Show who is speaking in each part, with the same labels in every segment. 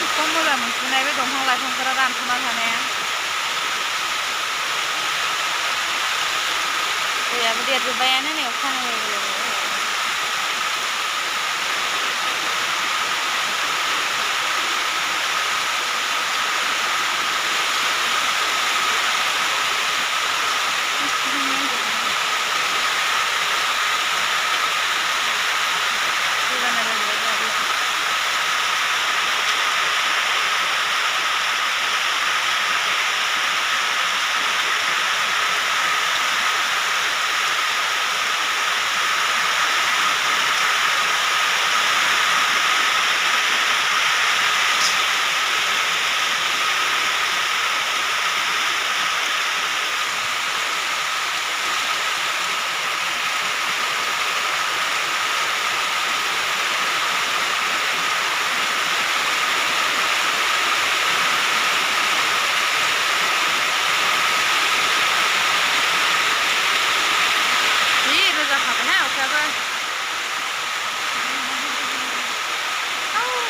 Speaker 1: खम मोजां मोनफिननाय बे दंफां लाइफांफोरा रानथ'ना थानाया दैयाबो देरजोब्बायानो नै अखा हानाय लोगो लोगो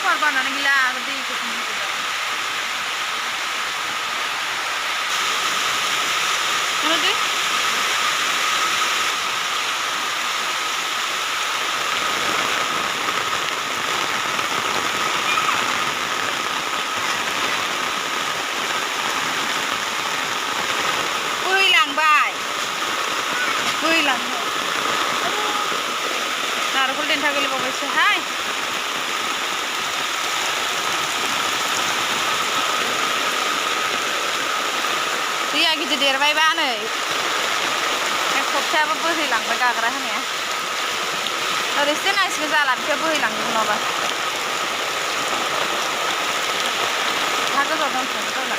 Speaker 1: बारबानानै गैला दैखौ नुदो बोहैलांबाय बोहैलांबाय नारेंखल देन्था गोलैबावबायसोहाय दैया गिदिर देरबायबा नै खबथायाबो बोहैलांबाय गाग्रा होनाया ओरैसो दोननांसिगोन जाला बिखौ बोहैलांजोबो नङाबा हा गोजौआव दोनथ'नो जाला